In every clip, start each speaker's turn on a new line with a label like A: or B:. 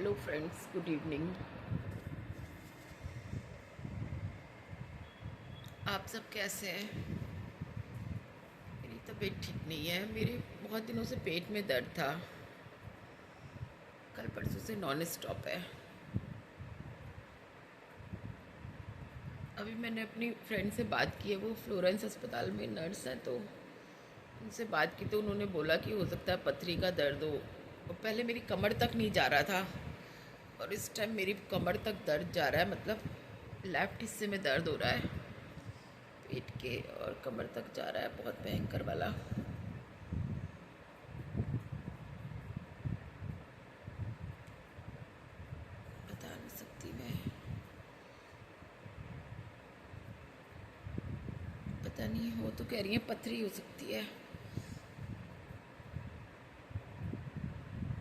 A: Hello friends, good evening. आप सब कैसे हैं? मेरी तबीयत ठीक नहीं है। मेरे बहुत दिनों से पेट में दर्द था। कल परसों से नॉन स्टॉप है। अभी मैंने अपनी फ्रेंड से बात की है, वो फ्लोरेंस अस्पताल में नर्स है, तो उनसे बात की तो उन्होंने बोला कि हो सकता है पथरी का दर्द हो। और पहले मेरी कमर तक नहीं जा रहा था और इस टाइम मेरी कमर तक दर्द जा रहा है, मतलब लेफ्ट हिस्से में दर्द हो रहा है पेट के, और कमर तक जा रहा है, बहुत भयंकर वाला। बता नहीं सकती मैं। पता नहीं, हो तो कह रही है पथरी हो सकती है।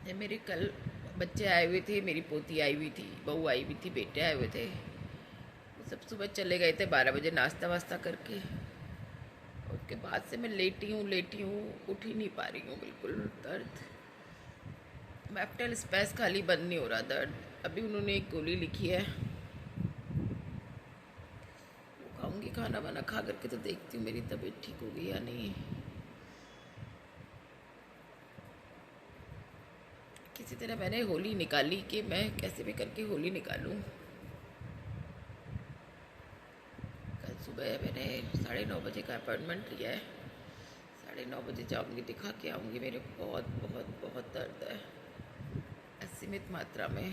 A: ये मेरे कल बच्चे आए हुए थे, मेरी पोती आई हुई थी, बहू आई हुई थी, बेटे आए हुए थे। वो सब सुबह चले गए थे 12 बजे नाश्ता वास्ता करके। उसके बाद से मैं लेटी हूँ, उठ ही नहीं पा रही हूँ बिल्कुल। दर्द, मैप्टेल स्पेस खाली बंद नहीं हो रहा दर्द। अभी उन्होंने एक गोली लिखी है, वो खाऊंगी। खाना वाना खा करके तो देखती हूँ मेरी तबीयत ठीक होगी या नहीं। किसी तरह मैंने होली निकाली कि मैं कैसे भी करके होली निकालूं। कल सुबह मैंने 9:30 बजे का अपॉइंटमेंट लिया है। 9:30 बजे जाऊंगी, दिखा के आऊँगी। मेरे बहुत बहुत बहुत दर्द है, असीमित मात्रा में।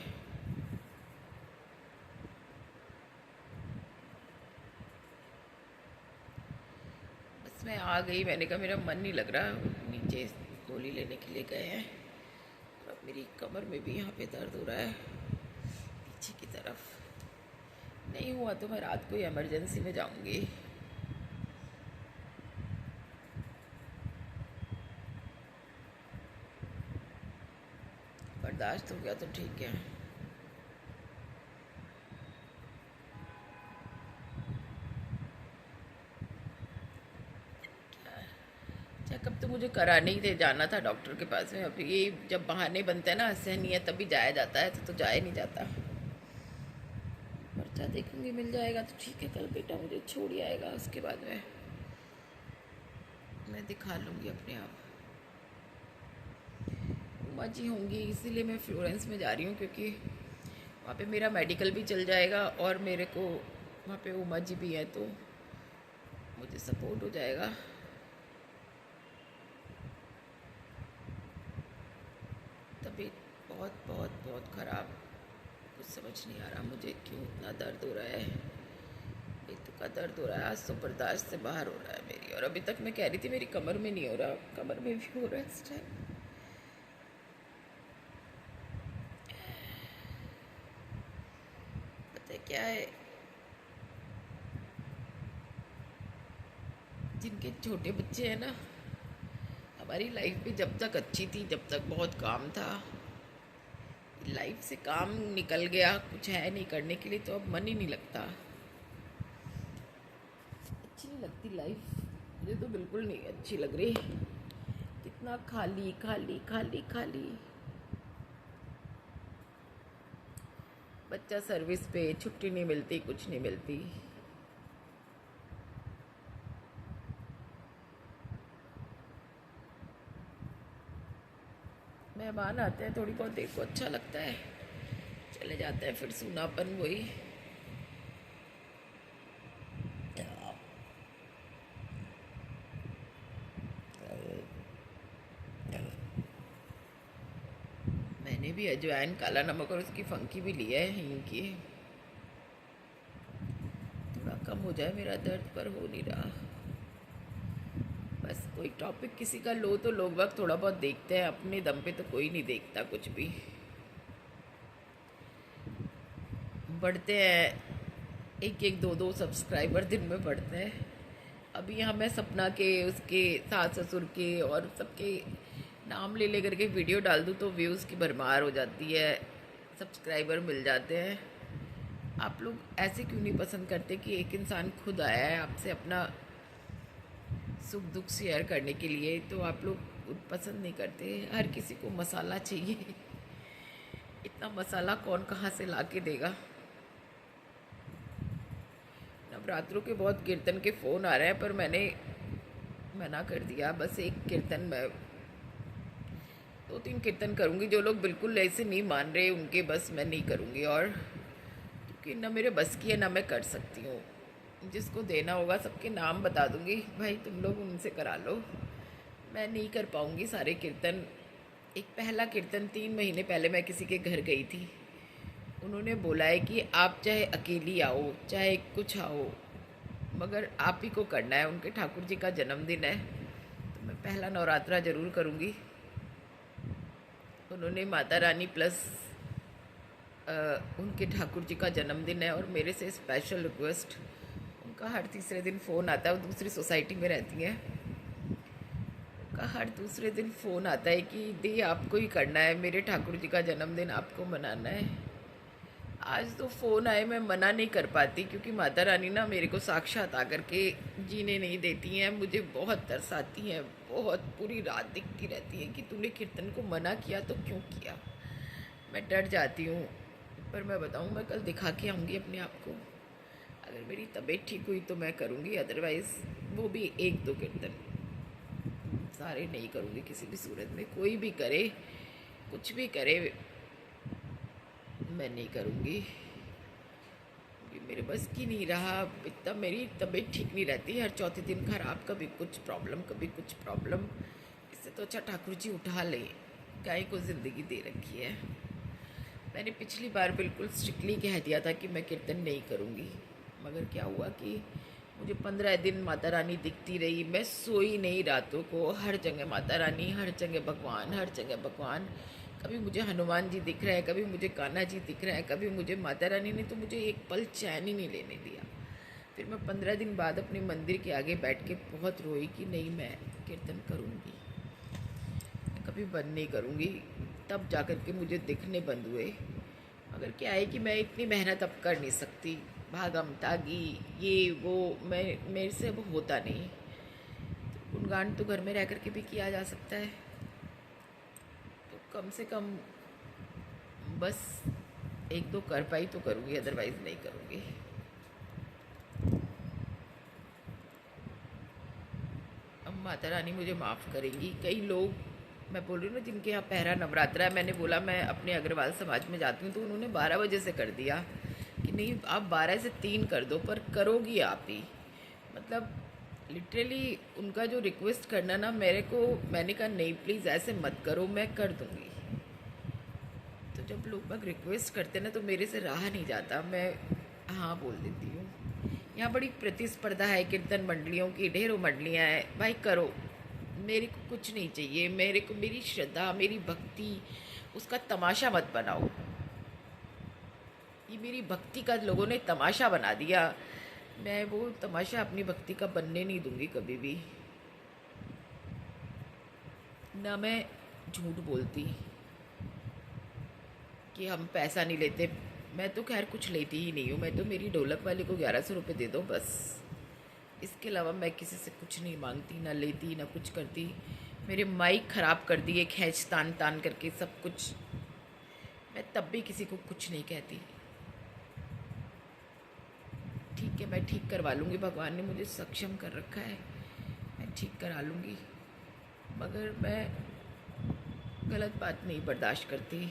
A: बस मैं आ गई, मैंने कहा मेरा मन नहीं लग रहा। नीचे गोली लेने के लिए गए हैं। अब मेरी कमर में भी यहाँ पे दर्द हो रहा है, पीछे की तरफ। नहीं हुआ तो मैं रात को ही इमरजेंसी में जाऊंगी। बर्दाश्त हो गया तो ठीक है। चेकअप तो मुझे कराने ही थे, जाना था डॉक्टर के पास में। अब ये जब बहाने बनते हैं ना, असहनीय, तभी जाया जाता है, तो जाया नहीं जाता। पर्चा देखूंगी, मिल जाएगा तो ठीक है। कल बेटा मुझे छोड़ ही आएगा, उसके बाद में मैं दिखा लूँगी अपने आप। उमा जी होंगी, इसीलिए मैं फ्लोरेंस में जा रही हूँ, क्योंकि वहाँ पे मेरा मेडिकल भी चल जाएगा और मेरे को वहाँ पे उमा जी भी है, तो मुझे सपोर्ट हो जाएगा। तबीयत बहुत बहुत बहुत ख़राब। कुछ समझ नहीं आ रहा मुझे क्यों इतना दर्द हो रहा है। पेट का दर्द हो रहा है, आज तो बर्दाश्त से बाहर हो रहा है मेरी। और अभी तक मैं कह रही थी मेरी कमर में नहीं हो रहा, कमर में भी हो रहा है इस टाइम। पता है क्या है, जिनके छोटे बच्चे हैं ना, हमारी लाइफ भी जब तक अच्छी थी, जब तक बहुत काम था, लाइफ से काम निकल गया, कुछ है नहीं करने के लिए, तो अब मन ही नहीं लगता। अच्छी नहीं लगती लाइफ, मुझे तो बिल्कुल नहीं अच्छी लग रही। कितना खाली खाली खाली खाली। बच्चा सर्विस पे, छुट्टी नहीं मिलती, कुछ नहीं मिलती। मेहमान आते हैं, थोड़ी बहुत देर को अच्छा लगता है, चले जाते हैं, फिर सूनापन वही। मैंने भी अजवाइन, काला नमक और उसकी फंकी भी लिया है, हींग की। थोड़ा कम हो जाए मेरा दर्द, पर हो नहीं रहा। बस कोई टॉपिक किसी का लो तो लोग वक्त थोड़ा बहुत देखते हैं, अपने दम पे तो कोई नहीं देखता कुछ भी। बढ़ते हैं, एक एक दो दो सब्सक्राइबर दिन में बढ़ते हैं। अभी यहाँ मैं सपना के, उसके सास ससुर के और सबके नाम ले लेकर के वीडियो डाल दूँ तो व्यूज़ की भरमार हो जाती है, सब्सक्राइबर मिल जाते हैं। आप लोग ऐसे क्यों नहीं पसंद करते कि एक इंसान खुद आया है आपसे अपना सुख दुख शेयर करने के लिए, तो आप लोग पसंद नहीं करते। हर किसी को मसाला चाहिए। इतना मसाला कौन कहाँ से ला के देगा। नवरात्रों के बहुत कीर्तन के फ़ोन आ रहे हैं, पर मैंने मना कर दिया। बस एक कीर्तन मैं 2-3 कीर्तन करूँगी। जो लोग बिल्कुल ऐसे नहीं मान रहे उनके बस मैं नहीं करूँगी, और क्योंकि ना मेरे बस की है ना मैं कर सकती हूँ। जिसको देना होगा सबके नाम बता दूँगी, भाई तुम लोग उनसे करा लो। मैं नहीं कर पाऊँगी सारे कीर्तन। एक पहला कीर्तन 3 महीने पहले मैं किसी के घर गई थी। उन्होंने बोला है कि आप चाहे अकेली आओ चाहे कुछ आओ, मगर आप ही को करना है। उनके ठाकुर जी का जन्मदिन है, तो मैं पहला नवरात्रा ज़रूर करूँगी। उन्होंने माता रानी प्लस उनके ठाकुर जी का जन्मदिन है, और मेरे से स्पेशल रिक्वेस्ट, उनका हर तीसरे दिन फ़ोन आता है। वो दूसरी सोसाइटी में रहती हैं। उनका हर दूसरे दिन फ़ोन आता है कि दी आपको ही करना है, मेरे ठाकुर जी का जन्मदिन आपको मनाना है। आज तो फ़ोन आए मैं मना नहीं कर पाती, क्योंकि माता रानी ना मेरे को साक्षात आकर के जीने नहीं देती हैं। मुझे बहुत तरसाती हैं, बहुत पूरी रात दिखती रहती है कि तूने कीर्तन को मना किया तो क्यों किया। मैं डर जाती हूँ, पर मैं बताऊँ मैं कल दिखा के आऊँगी अपने आप को। अगर मेरी तबीयत ठीक हुई तो मैं करूँगी, अदरवाइज़ वो भी 1-2 कीर्तन, सारे नहीं करूँगी किसी भी सूरत में। कोई भी करे कुछ भी करे, मैं नहीं करूँगी। मेरे बस की नहीं रहा। इतना मेरी तबीयत ठीक नहीं रहती, हर चौथे दिन खराब, कभी कुछ प्रॉब्लम कभी कुछ प्रॉब्लम। इससे तो अच्छा ठाकुर जी उठा लें, गाय को ज़िंदगी दे रखी है। मैंने पिछली बार बिल्कुल स्ट्रिक्टली कह दिया था कि मैं कीर्तन नहीं करूँगी, मगर क्या हुआ कि मुझे 15 दिन माता रानी दिखती रही। मैं सोई नहीं रातों को, हर जगह माता रानी, हर जगह भगवान, हर जगह भगवान। कभी मुझे हनुमान जी दिख रहे हैं, कभी मुझे कान्हा जी दिख रहे हैं, कभी मुझे माता रानी ने तो मुझे एक पल चैन ही नहीं लेने दिया। फिर मैं 15 दिन बाद अपने मंदिर के आगे बैठ के बहुत रोई कि नहीं, मैं कीर्तन करूँगी, कभी बंद नहीं करूँगी। तब जा कर के मुझे दिखने बंद हुए। मगर क्या है कि मैं इतनी मेहनत अब कर नहीं सकती, भागम तागी ये वो, मैं मेरे से अब होता नहीं। तो गुणगान तो घर में रह कर के भी किया जा सकता है, तो कम से कम बस 1-2 कर पाई तो करूँगी, अदरवाइज़ नहीं करूँगी। अब माता रानी मुझे माफ़ करेंगी। कई लोग, मैं बोल रही हूँ ना, जिनके यहाँ पहला नवरात्रा है, मैंने बोला मैं अपने अग्रवाल समाज में जाती हूँ, तो उन्होंने 12 बजे से कर दिया कि नहीं आप 12 से 3 कर दो, पर करोगी आप ही। मतलब लिटरली उनका जो रिक्वेस्ट करना ना मेरे को, मैंने कहा नहीं प्लीज़ ऐसे मत करो, मैं कर दूँगी। तो जब लोग बाग रिक्वेस्ट करते ना तो मेरे से रहा नहीं जाता, मैं हाँ बोल देती हूँ। यहाँ बड़ी प्रतिस्पर्धा है कीर्तन मंडलियों की, ढेरों मंडलियाँ हैं, भाई करो, मेरे को कुछ नहीं चाहिए। मेरे को मेरी श्रद्धा, मेरी भक्ति, उसका तमाशा मत बनाओ। ये मेरी भक्ति का लोगों ने तमाशा बना दिया, मैं वो तमाशा अपनी भक्ति का बनने नहीं दूंगी कभी भी। ना मैं झूठ बोलती कि हम पैसा नहीं लेते। मैं तो खैर कुछ लेती ही नहीं हूँ, मैं तो मेरी ढोलक वाले को 1100 रुपये दे दो बस। इसके अलावा मैं किसी से कुछ नहीं मांगती, ना लेती ना कुछ करती। मेरे माइक ख़राब कर दिए खींच तान तान करके सब कुछ, मैं तब भी किसी को कुछ नहीं कहती। ठीक है मैं ठीक करवा लूँगी, भगवान ने मुझे सक्षम कर रखा है, मैं ठीक करा लूँगी। मगर मैं गलत बात नहीं बर्दाश्त करती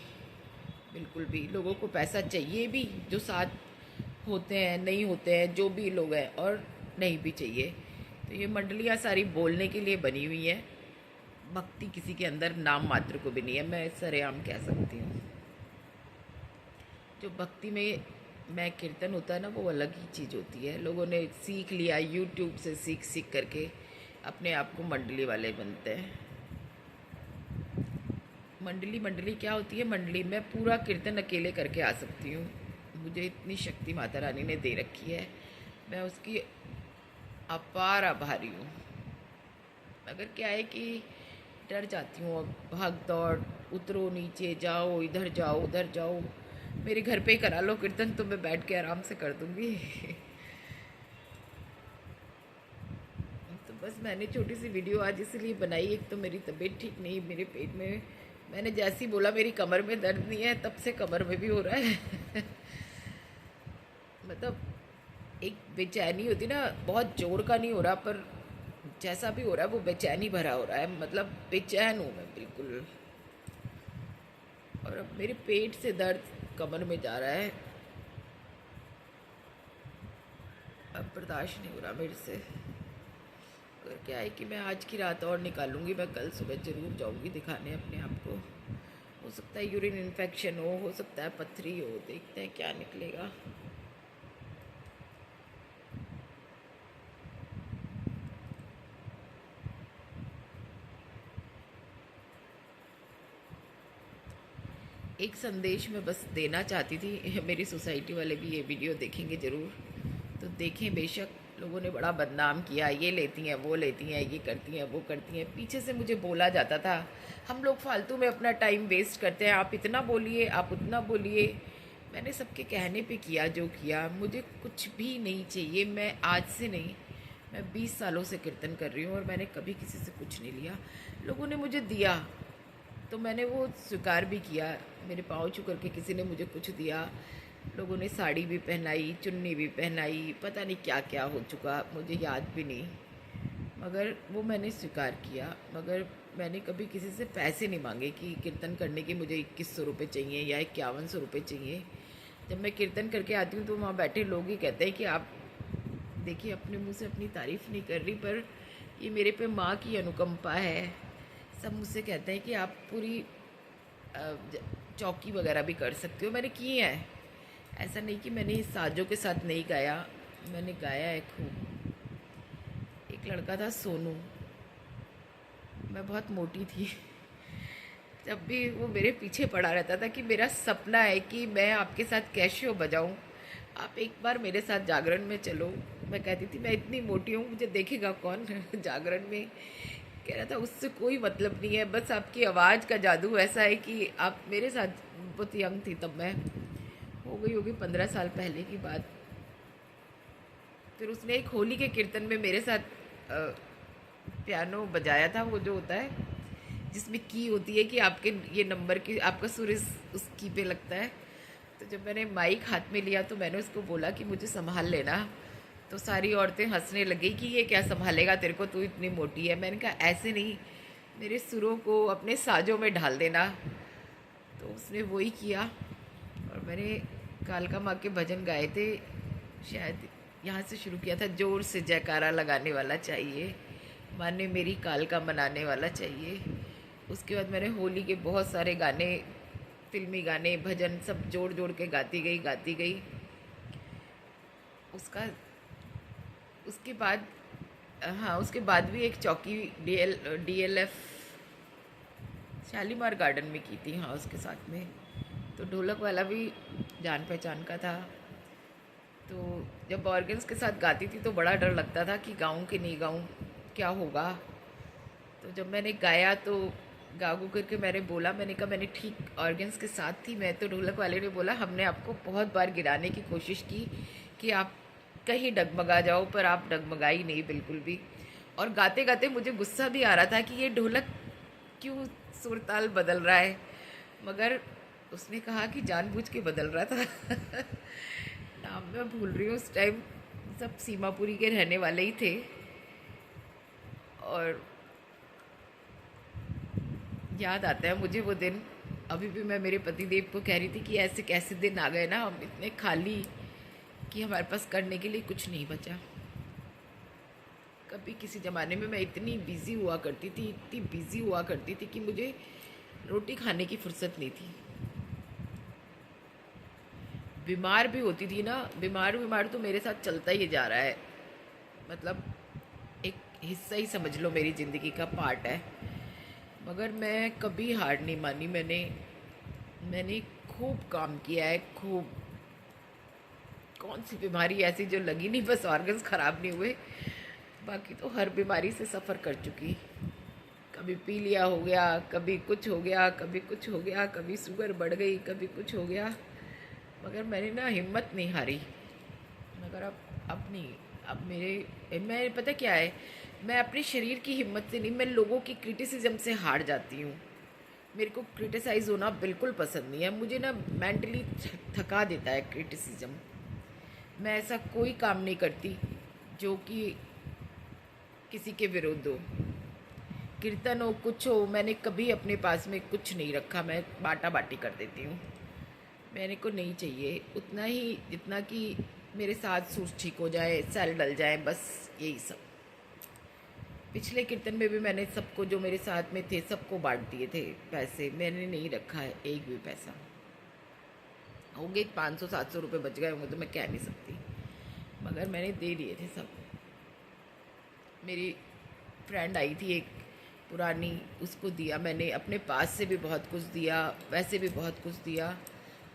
A: बिल्कुल भी। लोगों को पैसा चाहिए भी, जो साथ होते हैं नहीं होते हैं, जो भी लोग हैं, और नहीं भी चाहिए। तो ये मंडलियाँ सारी बोलने के लिए बनी हुई हैं, भक्ति किसी के अंदर नाम मात्र को भी नहीं है, मैं सरेआम कह सकती हूँ। जो भक्ति में मैं कीर्तन होता है ना, वो अलग ही चीज़ होती है। लोगों ने सीख लिया, यूट्यूब से सीख सीख करके अपने आप को मंडली वाले बनते हैं। मंडली मंडली क्या होती है? मंडली मैं पूरा कीर्तन अकेले करके आ सकती हूँ, मुझे इतनी शक्ति माता रानी ने दे रखी है, मैं उसकी अपार आभारी हूँ। मगर क्या है कि डर जाती हूँ, अब भाग दौड़, उतरो नीचे, जाओ इधर जाओ उधर जाओ। मेरे घर पे ही करा लो कीर्तन तो मैं बैठ के आराम से कर दूँगी। तो बस मैंने छोटी सी वीडियो आज इसलिए बनाई, एक तो मेरी तबीयत ठीक नहीं, मेरे पेट में मैंने जैसे ही बोला मेरी कमर में दर्द नहीं है, तब से कमर में भी हो रहा है। मतलब एक बेचैनी होती ना, बहुत जोर का नहीं हो रहा, पर जैसा भी हो रहा है वो बेचैनी भरा हो रहा है, मतलब बेचैन हूँ मैं बिल्कुल। और अब मेरे पेट से दर्द कमर में जा रहा है, अब बर्दाश्त नहीं हो रहा मेरे से। और क्या है कि मैं आज की रात और निकालूंगी, मैं कल सुबह ज़रूर जाऊंगी दिखाने अपने आप को। हो सकता है यूरिन इन्फेक्शन हो सकता है पथरी हो, देखते हैं क्या निकलेगा। एक संदेश मैं बस देना चाहती थी, मेरी सोसाइटी वाले भी ये वीडियो देखेंगे ज़रूर, तो देखें बेशक। लोगों ने बड़ा बदनाम किया, ये लेती हैं वो लेती हैं, ये करती हैं वो करती हैं, पीछे से मुझे बोला जाता था हम लोग फालतू में अपना टाइम वेस्ट करते हैं, आप इतना बोलिए आप उतना बोलिए। मैंने सबके कहने पे किया जो किया, मुझे कुछ भी नहीं चाहिए। मैं आज से नहीं, मैं 20 सालों से कीर्तन कर रही हूँ और मैंने कभी किसी से कुछ नहीं लिया। लोगों ने मुझे दिया तो मैंने वो स्वीकार भी किया, मेरे पाँव छू करके किसी ने मुझे कुछ दिया। लोगों ने साड़ी भी पहनाई, चुन्नी भी पहनाई, पता नहीं क्या क्या हो चुका, मुझे याद भी नहीं, मगर वो मैंने स्वीकार किया। मगर मैंने कभी किसी से पैसे नहीं मांगे कि कीर्तन करने के मुझे 2100 रुपये चाहिए या 5100 रुपये चाहिए। जब मैं कीर्तन करके आती हूँ तो वहाँ बैठे लोग ही कहते हैं कि आप देखिए, अपने मुंह से अपनी तारीफ़ नहीं कर रही, पर ये मेरे पे माँ की अनुकंपा है। सब मुझसे कहते हैं कि आप पूरी चौकी वगैरह भी कर सकते हो, मैंने की है। ऐसा नहीं कि मैंने इस साजों के साथ नहीं गाया, मैंने गाया है खूब। एक लड़का था सोनू, मैं बहुत मोटी थी, जब भी वो मेरे पीछे पड़ा रहता था कि मेरा सपना है कि मैं आपके साथ कैशियो बजाऊं, आप एक बार मेरे साथ जागरण में चलो। मैं कहती थी मैं इतनी मोटी हूँ, मुझे देखेगा कौन जागरण में। कह रहा था उससे कोई मतलब नहीं है, बस आपकी आवाज़ का जादू ऐसा है कि आप मेरे साथ। बहुत यंग थी तब मैं, हो गई होगी 15 साल पहले की बात। फिर उसने एक होली के कीर्तन में मेरे साथ पियानो बजाया था, वो जो होता है जिसमें की होती है कि आपके ये नंबर की आपका सुर उस की पे लगता है। तो जब मैंने माइक हाथ में लिया तो मैंने उसको बोला कि मुझे संभाल लेना, तो सारी औरतें हंसने लगी कि ये क्या संभालेगा तेरे को, तू इतनी मोटी है। मैंने कहा ऐसे नहीं, मेरे सुरों को अपने साजों में ढाल देना। तो उसने वही किया और मैंने कालका माँ के भजन गाए थे, शायद यहाँ से शुरू किया था, जोर से जयकारा लगाने वाला चाहिए, माने मेरी कालका मनाने वाला चाहिए। उसके बाद मैंने होली के बहुत सारे गाने, फिल्मी गाने, भजन सब जोड़ जोड़ के गाती गई। उसका उसके बाद हाँ, उसके बाद भी एक चौकी डीएलएफ शालीमार गार्डन में की थी, हाँ उसके साथ में। तो ढोलक वाला भी जान पहचान का था। तो जब ऑर्गन्स के साथ गाती थी तो बड़ा डर लगता था कि गाऊं कि नहीं गाऊं, क्या होगा। तो जब मैंने गाया तो गा गू करके मैंने बोला, मैंने कहा मैंने ठीक ऑर्गन्स के साथ थी मैं। तो ढोलक वाले ने बोला हमने आपको बहुत बार गिराने की कोशिश की कि आप कहीं डगमगा जाओ, पर आप डगमगाई नहीं बिल्कुल भी। और गाते गाते मुझे गुस्सा भी आ रहा था कि ये ढोलक क्यों सुर ताल बदल रहा है, मगर उसने कहा कि जानबूझ के बदल रहा था। नाम मैं भूल रही हूँ उस टाइम, सब सीमापुरी के रहने वाले ही थे। और याद आता है मुझे वो दिन, अभी भी मैं मेरे पतिदेव को कह रही थी कि ऐसे कैसे दिन आ गए ना, हम इतने खाली कि हमारे पास करने के लिए कुछ नहीं बचा। कभी किसी ज़माने में मैं इतनी बिज़ी हुआ करती थी, इतनी बिज़ी हुआ करती थी कि मुझे रोटी खाने की फुर्सत नहीं थी। बीमार भी होती थी ना, बीमार तो मेरे साथ चलता ही जा रहा है, मतलब एक हिस्सा ही समझ लो मेरी ज़िंदगी का पार्ट है। मगर मैं कभी हार नहीं मानी, मैंने खूब काम किया है, खूब। कौन सी बीमारी ऐसी जो लगी नहीं, बस ऑर्गन्स ख़राब नहीं हुए, बाकी तो हर बीमारी से सफ़र कर चुकी। कभी पीलिया हो गया, कभी कुछ हो गया, कभी कुछ हो गया, कभी शुगर बढ़ गई, कभी कुछ हो गया, मगर मैंने ना हिम्मत नहीं हारी। मगर अब नहीं, अब मैं पता क्या है, मैं अपने शरीर की हिम्मत से नहीं, मैं लोगों की क्रिटिसिज्म से हार जाती हूँ। मेरे को क्रिटिसाइज़ होना बिल्कुल पसंद नहीं है। मुझे ना मेंटली थका देता है क्रिटिसिज्म। मैं ऐसा कोई काम नहीं करती जो कि किसी के विरुद्ध हो। कीर्तन हो, कुछ हो, मैंने कभी अपने पास में कुछ नहीं रखा। मैं बाटा बाटी कर देती हूँ। मेरे को नहीं चाहिए उतना ही जितना कि मेरे साथ सूझ ठीक हो जाए, सेल डल जाए, बस यही सब। पिछले कीर्तन में भी मैंने सबको जो मेरे साथ में थे सबको बांट दिए थे पैसे। मैंने नहीं रखा है एक भी पैसा। होंगे 500-700 रुपये बच गए होंगे तो मैं कह नहीं सकती, मगर मैंने दे दिए थे सब। मेरी फ्रेंड आई थी एक पुरानी, उसको दिया मैंने। अपने पास से भी बहुत कुछ दिया, वैसे भी बहुत कुछ दिया।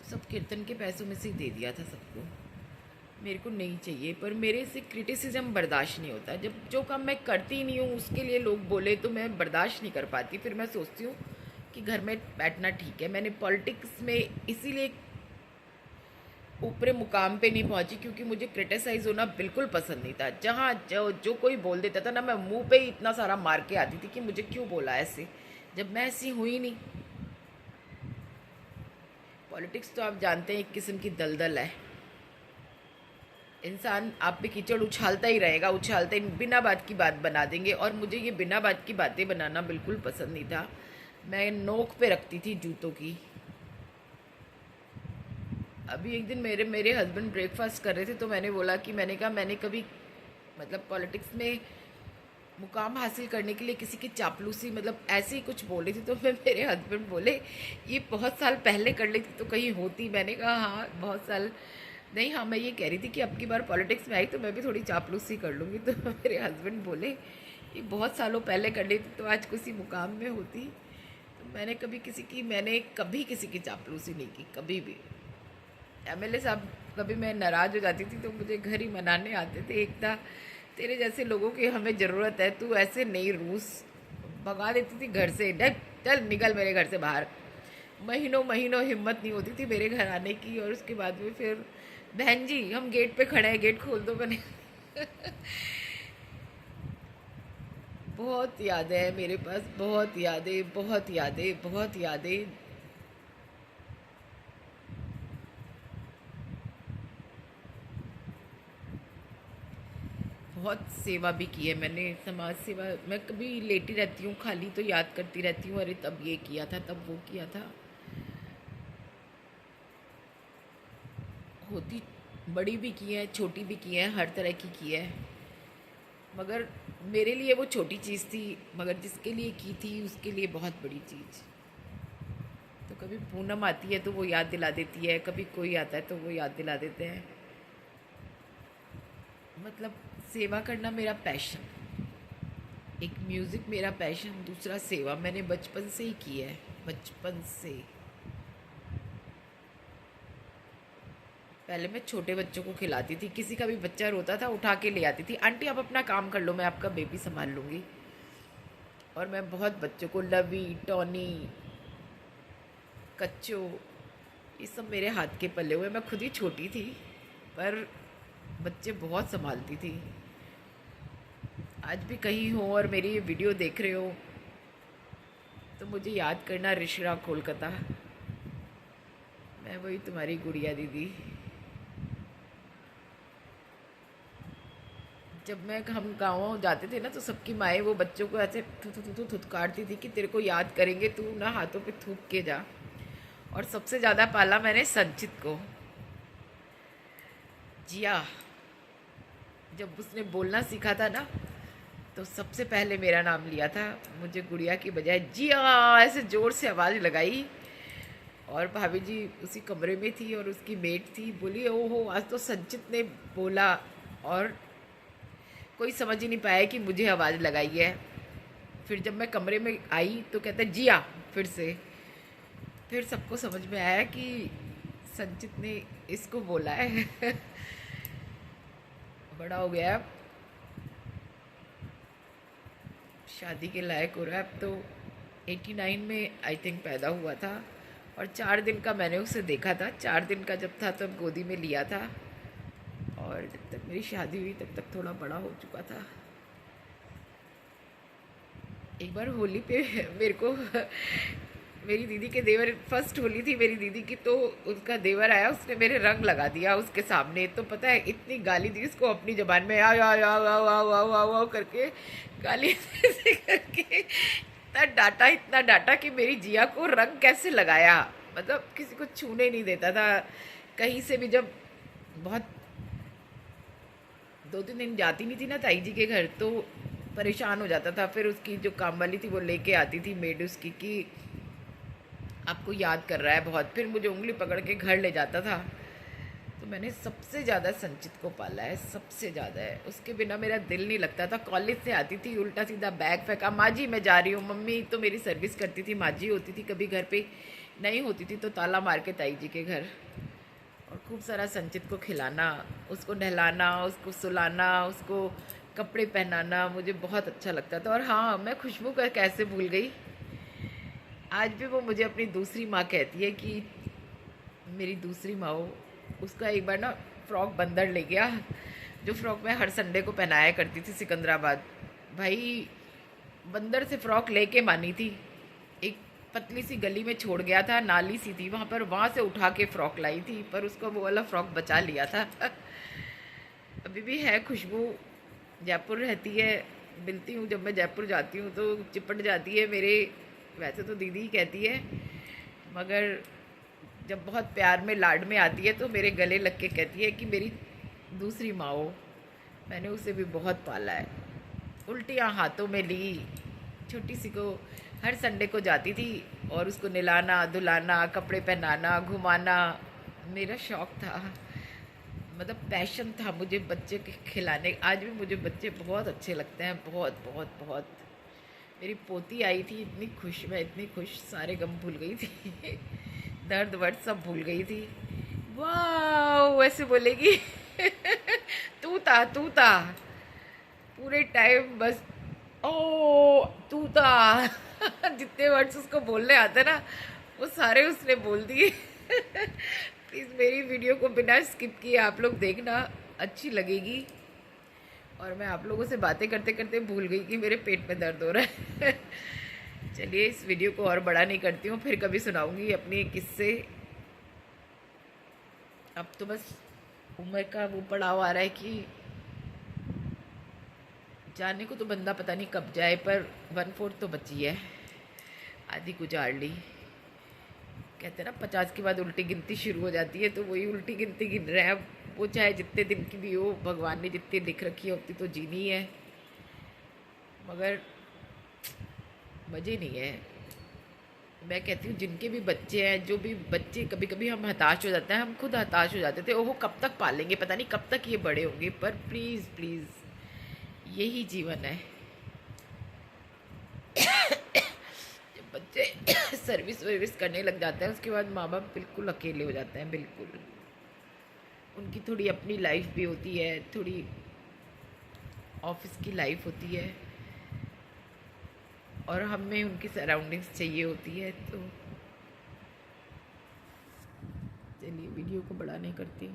A: सब कीर्तन के पैसों में से ही दे दिया था सबको। मेरे को नहीं चाहिए, पर मेरे से क्रिटिसिज्म बर्दाश्त नहीं होता। जब जो काम मैं करती ही नहीं हूँ उसके लिए लोग बोले तो मैं बर्दाश्त नहीं कर पाती। फिर मैं सोचती हूँ कि घर में बैठना ठीक है। मैंने पॉलिटिक्स में इसीलिए ऊपरे मुकाम पे नहीं पहुंची क्योंकि मुझे क्रिटिसाइज़ होना बिल्कुल पसंद नहीं था। जहाँ जो जो कोई बोल देता था ना, मैं मुंह पे ही इतना सारा मार के आती थी कि मुझे क्यों बोला ऐसे, जब मैं ऐसी हुई नहीं। पॉलिटिक्स तो आप जानते हैं एक किस्म की दलदल है। इंसान आप पे कीचड़ उछालता ही रहेगा, उछालता ही, बिना बात की बात बना देंगे। और मुझे ये बिना बात की बातें बनाना बिल्कुल पसंद नहीं था। मैं नोक पे रखती थी जूतों की। अभी एक दिन मेरे मेरे हस्बैंड ब्रेकफास्ट कर रहे थे तो मैंने कहा मैंने कभी मतलब पॉलिटिक्स में मुकाम हासिल करने के लिए किसी की चापलूसी मतलब ऐसे ही कुछ बोली थी। तो मैं मेरे हस्बैंड बोले ये बहुत साल पहले कर लेती तो कहीं होती। मैंने कहा हाँ बहुत साल नहीं, हाँ मैं ये कह रही थी कि अब की बार पॉलिटिक्स में आई तो मैं भी थोड़ी चापलूसी कर लूँगी। तो मेरे हस्बैंड बोले ये बहुत सालों पहले कर लेती तो आज किसी मुकाम में होती। तो मैंने कभी किसी की चापलूसी नहीं की, कभी भी। एमएलए साहब कभी मैं नाराज़ हो जाती थी तो मुझे घर ही मनाने आते थे। एकता तेरे जैसे लोगों की हमें ज़रूरत है, तू ऐसे नहीं रूस। भगा देती थी घर से, डट चल निकल मेरे घर से बाहर। महीनों महीनों हिम्मत नहीं होती थी मेरे घर आने की। और उसके बाद में फिर बहन जी हम गेट पे खड़े हैं, गेट खोल दो। मैंने बहुत यादें हैं मेरे पास, बहुत यादें, बहुत यादें, बहुत यादें। बहुत सेवा भी की है मैंने, समाज सेवा। मैं कभी लेटी रहती हूँ खाली तो याद करती रहती हूँ, अरे तब ये किया था, तब वो किया था। होती बड़ी भी की है, छोटी भी की है, हर तरह की है। मगर मेरे लिए वो छोटी चीज़ थी, मगर जिसके लिए की थी उसके लिए बहुत बड़ी चीज़। तो कभी पूनम आती है तो वो याद दिला देती है, कभी कोई आता है तो वो याद दिला देते हैं। मतलब सेवा करना मेरा पैशन। एक म्यूज़िक मेरा पैशन, दूसरा सेवा। मैंने बचपन से ही की है, बचपन से। पहले मैं छोटे बच्चों को खिलाती थी, किसी का भी बच्चा रोता था उठा के ले आती थी, आंटी आप अपना काम कर लो, मैं आपका बेबी संभाल लूँगी। और मैं बहुत बच्चों को, लवी, टॉनी, कच्चो, ये सब मेरे हाथ के पले हुए। मैं खुद ही छोटी थी पर बच्चे बहुत संभालती थी। आज भी कहीं हो और मेरी ये वीडियो देख रहे हो तो मुझे याद करना, रिश्रा कोलकाता। मैं वही तुम्हारी गुड़िया दीदी। जब हम गाँव जाते थे ना तो सबकी माएँ वो बच्चों को ऐसे थुथकारती थी कि तेरे को याद करेंगे, तू ना हाथों पे थूक के जा। और सबसे ज़्यादा पाला मैंने संचित को। जिया जब उसने बोलना सीखा था ना तो सबसे पहले मेरा नाम लिया था। मुझे गुड़िया की बजाय जिया ऐसे ज़ोर से आवाज़ लगाई। और भाभी जी उसी कमरे में थी और उसकी मेट थी, बोली ओहो आज तो संचित ने बोला। और कोई समझ ही नहीं पाया कि मुझे आवाज़ लगाई है। फिर जब मैं कमरे में आई तो कहता जिया फिर से। फिर सबको समझ में आया कि संचित ने इसको बोला है। बड़ा हो गया अब, शादी के लायक हो रहा है अब तो। 89 में आई थिंक पैदा हुआ था और 4 दिन का मैंने उसे देखा था। 4 दिन का जब था तब गोदी में लिया था और जब तक मेरी शादी हुई तब तक थोड़ा बड़ा हो चुका था। एक बार होली पे मेरे को मेरी दीदी के देवर, फर्स्ट होली थी मेरी दीदी की, तो उसका देवर आया, उसने मेरे रंग लगा दिया उसके सामने। तो पता है इतनी गाली दी उसको अपनी ज़बान में, आओ आओ आओ आओ आओ आओ आओ आओ करके गाली ऐसे करके इतना डांटा कि मेरी जिया को रंग कैसे लगाया, मतलब किसी को छूने नहीं देता था कहीं से भी। जब बहुत 2-3 दिन जाती नहीं थी ना ताई जी के घर, तो परेशान हो जाता था। फिर उसकी जो काम वाली थी वो लेके आती थी मेड उसकी कि आपको याद कर रहा है बहुत, फिर मुझे उंगली पकड़ के घर ले जाता था। तो मैंने सबसे ज़्यादा संचित को पाला है, सबसे ज़्यादा है, उसके बिना मेरा दिल नहीं लगता था। कॉलेज से आती थी उल्टा सीधा बैग फेंका, माँ जी मैं जा रही हूँ। मम्मी तो मेरी सर्विस करती थी, माँ जी होती थी, कभी घर पे नहीं होती थी तो ताला मार के ताई जी के घर। और खूब सारा संचित को खिलाना, उसको नहलाना, उसको सुलाना, उसको कपड़े पहनाना मुझे बहुत अच्छा लगता था। और हाँ, मैं खुशबू का कैसे भूल गई, आज भी वो मुझे अपनी दूसरी माँ कहती है कि मेरी दूसरी माँ हो। उसका एक बार ना फ्रॉक बंदर ले गया, जो फ्रॉक मैं हर संडे को पहनाया करती थी सिकंदराबाद। भाई बंदर से फ्रॉक लेके मानी थी, एक पतली सी गली में छोड़ गया था, नाली सी थी वहाँ पर, वहाँ से उठा के फ्रॉक लाई थी, पर उसका वो वाला फ्रॉक बचा लिया था। अभी भी है खुशबू, जयपुर रहती है, मिलती हूँ जब मैं जयपुर जाती हूँ तो चिपट जाती है मेरे। वैसे तो दीदी ही कहती है, मगर जब बहुत प्यार में लाड में आती है तो मेरे गले लग के कहती है कि मेरी दूसरी माँ हो। मैंने उसे भी बहुत पाला है, उल्टियाँ हाथों में ली, छोटी सी को हर संडे को जाती थी और उसको नहलाना धुलाना कपड़े पहनाना घुमाना मेरा शौक़ था, मतलब पैशन था मुझे बच्चे के खिलाने। आज भी मुझे बच्चे बहुत अच्छे लगते हैं, बहुत बहुत बहुत। मेरी पोती आई थी, इतनी खुश, मैं इतनी खुश, सारे गम भूल गई थी। दर्द वर्द सब भूल गई थी। वाह वैसे बोलेगी। तू था पूरे टाइम बस, ओ तू था। जितने वर्ड्स उसको बोलने आते ना वो सारे उसने बोल दिए। प्लीज़ मेरी वीडियो को बिना स्किप किए आप लोग देखना, अच्छी लगेगी। और मैं आप लोगों से बातें करते करते भूल गई कि मेरे पेट में दर्द हो रहा है। चलिए इस वीडियो को और बड़ा नहीं करती हूँ, फिर कभी सुनाऊंगी अपने किस्से। अब तो बस उम्र का वो पड़ाव आ रहा है कि जाने को तो बंदा पता नहीं कब जाए, पर 1/4 तो बची है, आधी गुजार ली। कहते हैं ना 50 के बाद उल्टी गिनती शुरू हो जाती है, तो वही उल्टी गिनती गिन रहे हैं। अब वो चाहे जितने दिन की भी हो, भगवान ने जितनी लिख रखी है उतनी तो जीनी है, मगर मज़े नहीं है। मैं कहती हूँ जिनके भी बच्चे हैं, जो भी बच्चे, कभी कभी हम हताश हो जाते हैं, हम खुद हताश हो जाते थे, ओहो कब तक पालेंगे, पता नहीं कब तक ये बड़े होंगे। पर प्लीज़ प्लीज़ यही जीवन है। जब बच्चे सर्विस वर्विस करने लग जाते हैं उसके बाद माँ बाप बिल्कुल अकेले हो जाते हैं, बिल्कुल। उनकी थोड़ी अपनी लाइफ भी होती है, थोड़ी ऑफिस की लाइफ होती है, और हमें उनकी सराउंडिंग्स चाहिए होती है। तो चलिए वीडियो को बड़ा नहीं करती।